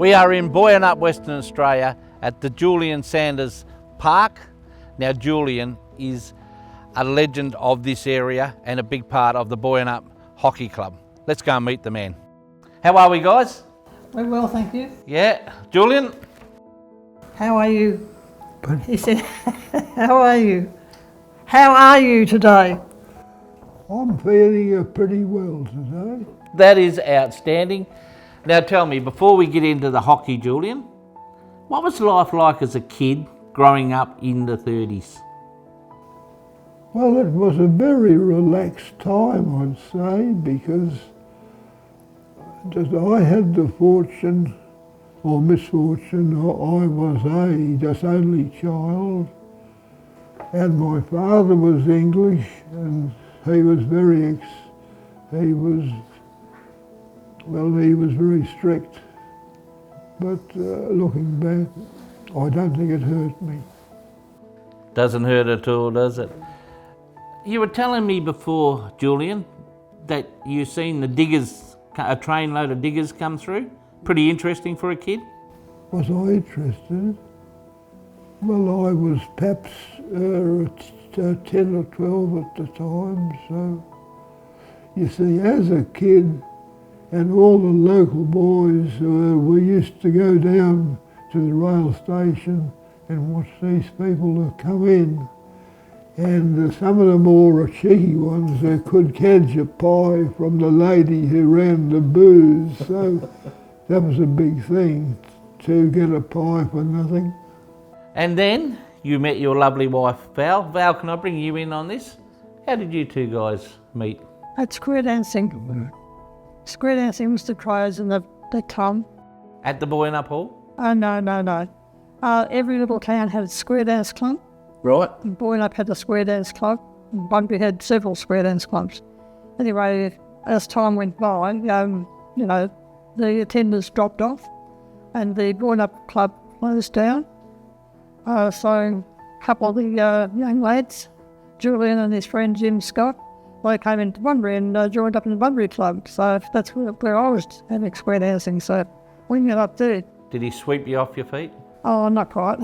We are in Boyanup, Western Australia at the Julian Sanders Park. Now Julian is a legend of this area and a big part of the Boyanup Hockey Club. Let's go and meet the man. How are we, guys? We're well, thank you. Yeah. Julian? How are you? He said, how are you? How are you today? I'm feeling pretty well today. That is outstanding. Now tell me, before we get into the hockey, Julian, what was life like as a kid growing up in the 30s? Well, it was a very relaxed time, I'd say, because I had the fortune or misfortune, I was just only child, and my father was English, and he was very very strict. But looking back, I don't think it hurt me. Doesn't hurt at all, does it? You were telling me before, Julian, that you seen the diggers, a trainload of diggers come through. Pretty interesting for a kid. Was I interested? Well, I was perhaps 10 or 12 at the time, so you see, as a kid, and all the local boys, we used to go down to the rail station and watch these people come in. And some of the more cheeky ones could catch a pie from the lady who ran the booze. So that was a big thing, to get a pie for nothing. And then you met your lovely wife, Val. Val, can I bring you in on this? How did you two guys meet? At square dancing. Square dancing was the crows and the tom. At the Boyanup Hall? Oh, no. Every little town had a square dance club. Right. And Boyanup had a square dance club. And Bunbury had several square dance clubs. Anyway, as time went by, the attendance dropped off and the Boyanup club closed down. So a couple of the young lads, Julian and his friend Jim Scott, they came into Bunbury and joined up in the Bunbury club. So that's where I was having square dancing. So we met up there. Did he sweep you off your feet? Oh, not quite.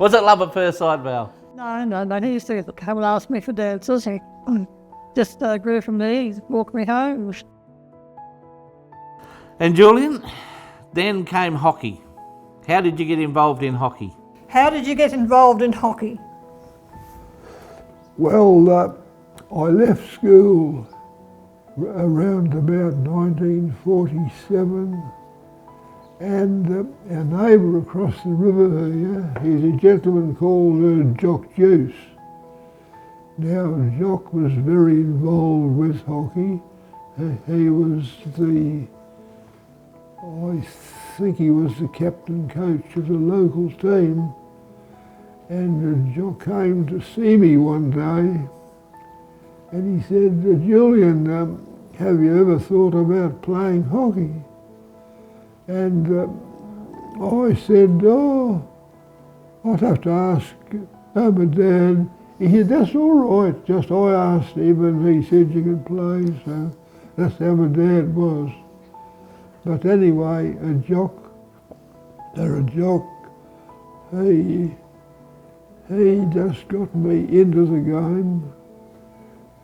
Was it love at first sight, Val? No. He used to come and ask me for dances. He just grew from there. He walked me home. And Julian, then came hockey. How did you get involved in hockey? How did you get involved in hockey? Well, I left school around about 1947, and our neighbour across the river here, he's a gentleman called Jock Juice. Now, Jock was very involved with hockey. He was I think he was the captain coach of the local team, and Jock came to see me one day, and he said, Julian, have you ever thought about playing hockey? And I said, I'd have to ask my dad. He said, that's all right, just I asked him and he said you could play, so that's how my dad was. But anyway, Jock, he just got me into the game.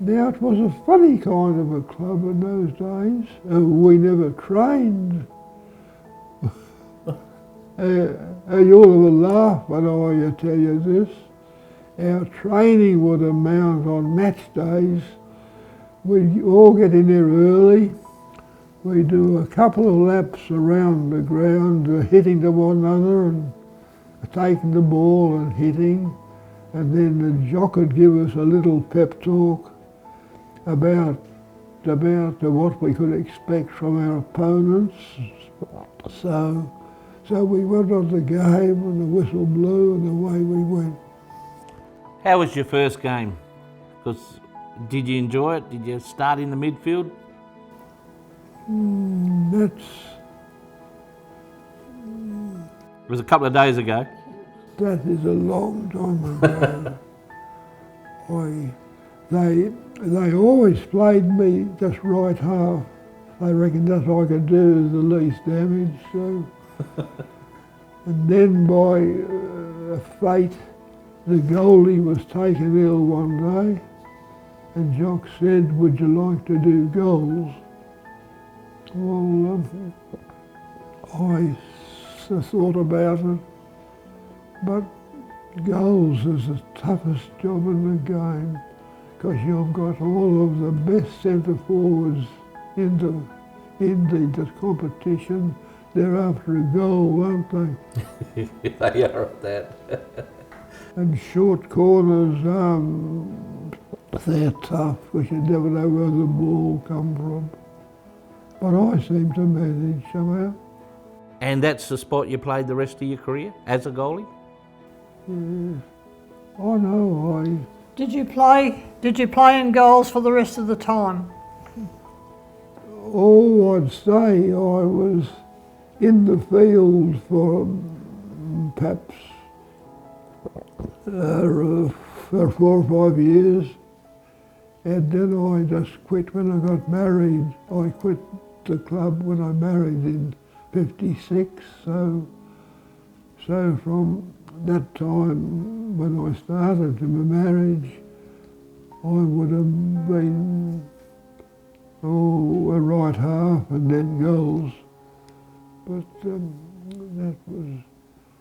Now, it was a funny kind of a club in those days. We never trained. You'll have a laugh when I tell you this. Our training would amount on match days. We'd all get in there early. We'd do a couple of laps around the ground, hitting to one another and taking the ball and hitting. And then the jock would give us a little pep talk about what we could expect from our opponents. So we went on the game and the whistle blew and away we went. How was your first game? Because did you enjoy it? Did you start in the midfield? It was a couple of days ago. That is a long time ago. They always played me just right half, I reckon that I could do the least damage. So, and then by fate, the goalie was taken ill one day, and Jock said, "Would you like to do goals?" Well, I thought about it, but goals is the toughest job in the game, because you've got all of the best centre forwards in the competition. They're after a goal, aren't they? They are at that. And short corners, they're tough, because you never know where the ball come from. But I seem to manage somehow. And that's the spot you played the rest of your career, as a goalie? Yeah. I know, Did you play in goals for the rest of the time? all I'd say, I was in the field for perhaps for 4 or 5 years, and then I just quit when I got married. I quit the club when I married in '56, so from that time when I started to my marriage, I would have been a right half and then goals.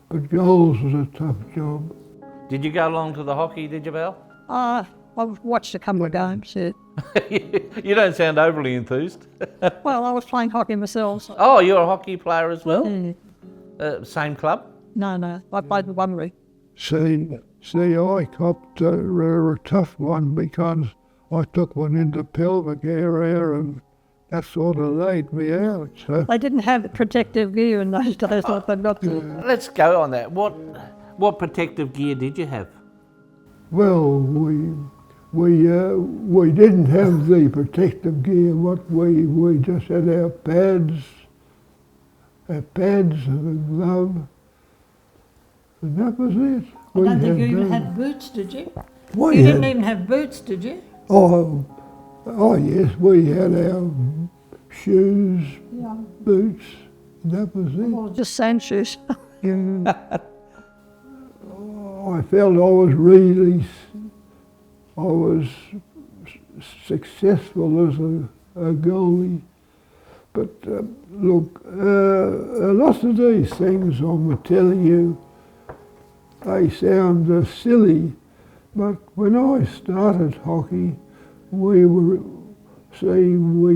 But goals was a tough job. Did you go along to the hockey, did you, Val? I watched a couple of games, yeah. You don't sound overly enthused. Well, I was playing hockey myself. So. Oh, you're a hockey player as well? Yeah. Same club? No, I played with Bunbury. See, I copped a tough one because I took one in the pelvic area and that sort of laid me out. So. They didn't have protective gear in those days like they've got to. Let's go on that. What protective gear did you have? Well, we didn't have the protective gear. What we just had our pads and a glove, and that was it. I don't think you even had boots, did you? We You had, didn't even have boots, did you? Oh yes, we had our shoes, Yeah. boots, and that was it. Well, just sand shoes. I felt I was successful as a goalie, but look, lots of these things I'm telling you, they sound silly, but when I started hockey, we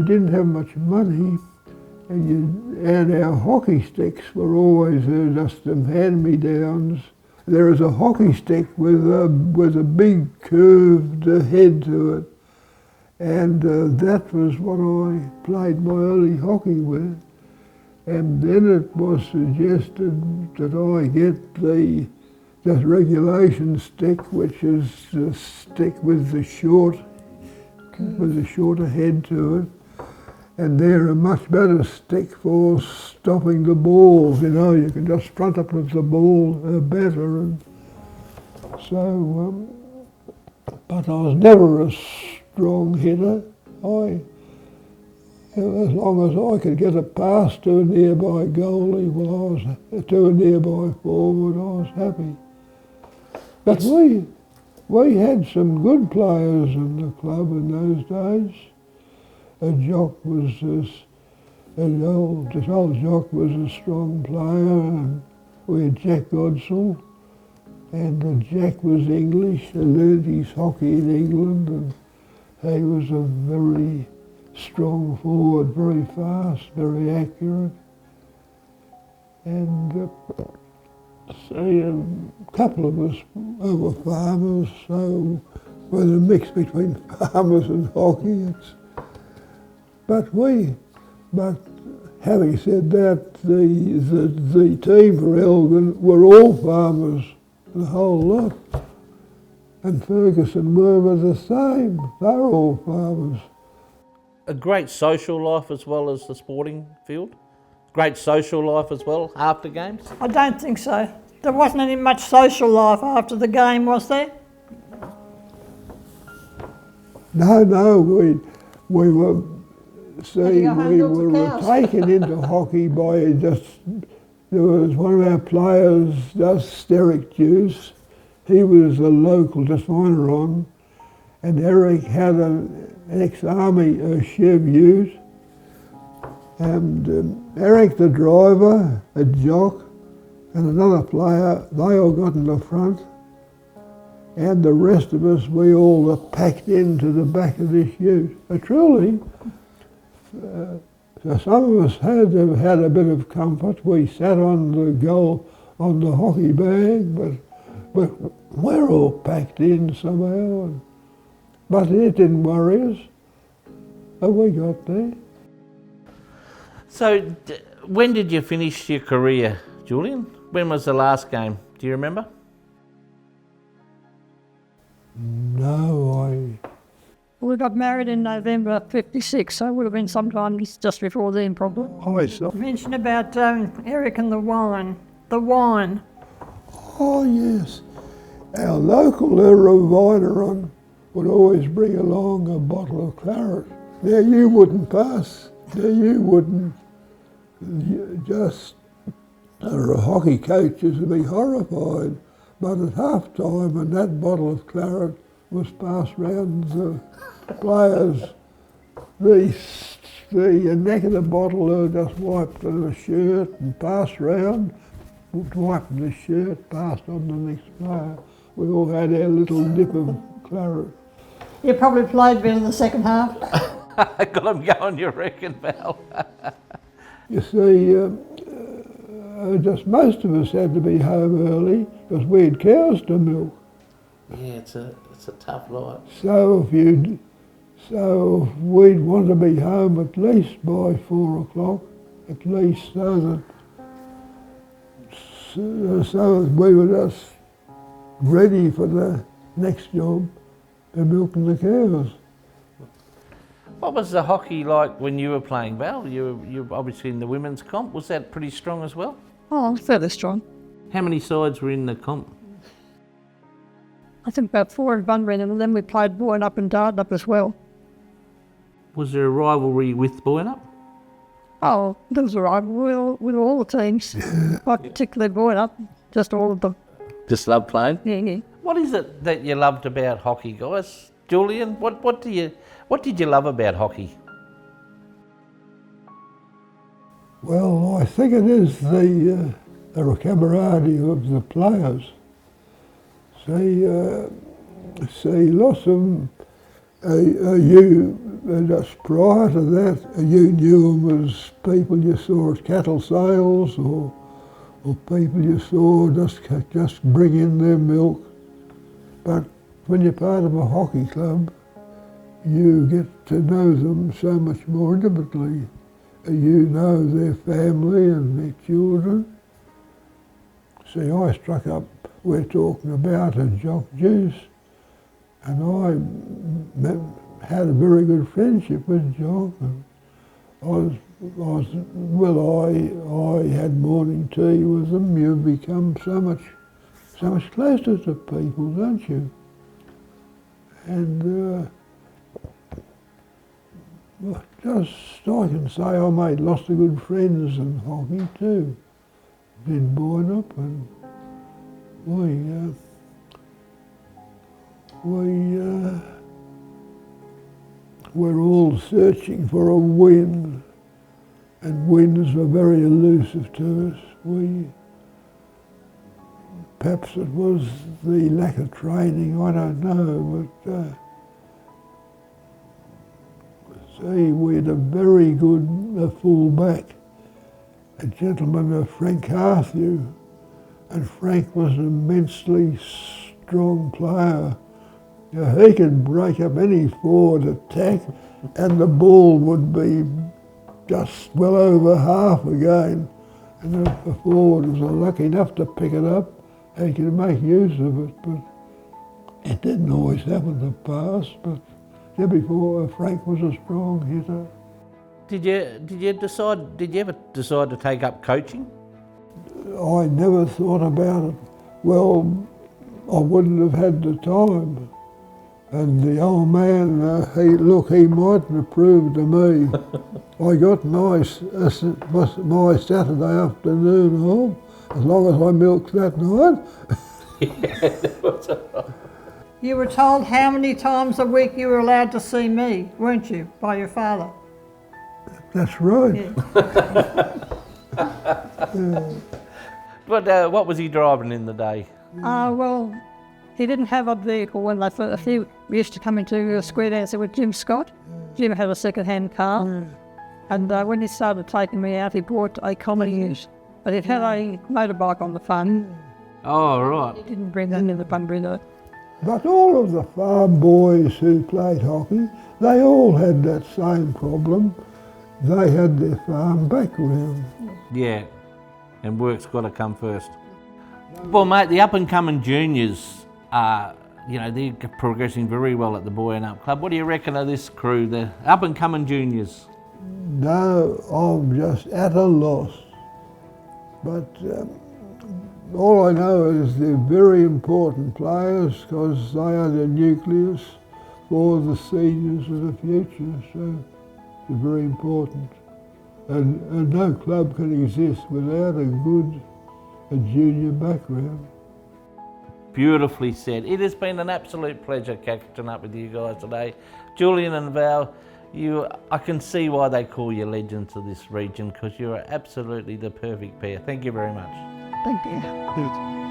didn't have much money, and our hockey sticks were always just some hand-me-downs. There is a hockey stick with a big curved head to it, and that was what I played my early hockey with. And then it was suggested that I get the regulation stick, which is the stick with the shorter head to it. And they're a much better stick for stopping the balls, you know, you can just front up with the ball better. And so, but I was never a strong hitter. As long as I could get a pass to a nearby goalie, to a nearby forward, I was happy. But we had some good players in the club in those days. Jock was this old Jock was a strong player, and we had Jack Godsall, and Jack was English and learned his hockey in England, and he was a very strong forward, very fast, very accurate, and a couple of us were farmers, so we're a mix between farmers and hockey. But having said that, the team for Elgin were all farmers, the whole lot. And Ferguson were the same, they were all farmers. A great social life as well as the sporting field? Great social life as well after games? I don't think so. There wasn't any much social life after the game, was there? No, we were See, we were taken into hockey by there was one of our players, Derek Juice. He was a local, just minor on, and Eric had an ex-army Chev ute, and Eric the driver, a jock, and another player, they all got in the front, and the rest of us, we all were packed into the back of this ute. Truly, so some of us had a bit of comfort. We sat on the goal, on the hockey bag, but we're all packed in somehow. But it didn't worry us. But we got there. So, when did you finish your career, Julian? When was the last game? Do you remember? No, We got married in November '56, so it would have been sometime just before then, probably. Mention about Eric and the wine. The wine. Oh yes, our local Reviner would always bring along a bottle of claret. Now you wouldn't pass. Now you wouldn't. The hockey coaches would be horrified. But at half time, when that bottle of claret was passed round the players, the neck of the bottle just wiped on the shirt and passed round, wiped the shirt, passed on the next player. We all had our little dip of claret. You probably played better in the second half. Got them going, you reckon, Val? You see, just most of us had to be home early because we had cows to milk. Yeah, it's a tough life. So we'd want to be home at least by 4 o'clock, at least so that we were just ready for the next job, the milking the cows. What was the hockey like when you were playing, Val? You were obviously in the women's comp. Was that pretty strong as well? Oh, fairly strong. How many sides were in the comp? I think about 4 in Bunbury, and then we played Boyanup and Dardanup as well. Was there a rivalry with Boyanup? Oh, there was a rivalry with all the teams, not particularly Boyanup, just all of them. Just love playing? Yeah. What is it that you loved about hockey, guys? Julian, what did you love about hockey? Well, I think it is the camaraderie of the players. See, lots of them, just prior to that, you knew them as people you saw at cattle sales or people you saw just bring in their milk. But when you're part of a hockey club, you get to know them so much more intimately. You know their family and their children. See, I struck up, we're talking about a Jock Juice, and I had a very good friendship with Jock. And I had morning tea with them. You become so much closer to people, don't you? And I can say I made lots of good friends in hockey too. In Boyanup, and we're all searching for a win, and wins were very elusive to us. Perhaps it was the lack of training, I don't know, but see, we had a very good full-back, a gentleman, Frank Carthew, and Frank was an immensely strong player. He could break up any forward attack and the ball would be just well over half again. And if the forward was lucky enough to pick it up, he could make use of it, but it didn't always happen to pass. But before, Frank was a strong hitter. Did you ever decide to take up coaching? I never thought about it. Well, I wouldn't have had the time. And the old man, he mightn't approve to me. I got my Saturday afternoon home, as long as I milked that night. You were told how many times a week you were allowed to see me, weren't you, by your father? That's right. Yeah. But what was he driving in the day? Well, he didn't have a vehicle when they first, he used to come into a square dancer with Jim Scott. Jim had a second-hand car. And when he started taking me out, he bought a comedy, but it had a motorbike on the front. Oh, right. He didn't bring that in the front window. But all of the farm boys who played hockey, they all had that same problem. They had their farm background. Yeah, and work's got to come first. Well, mate, the up-and-coming juniors are, they're progressing very well at the Boyanup Club. What do you reckon of this crew, the up-and-coming juniors? No, I'm just at a loss. But all I know is they're very important players because they are the nucleus for the seniors of the future, so they're very important. And no club can exist without a good junior background. Beautifully said. It has been an absolute pleasure catching up with you guys today. Julian and Val, I can see why they call you legends of this region, because you're absolutely the perfect pair. Thank you very much. Thank you.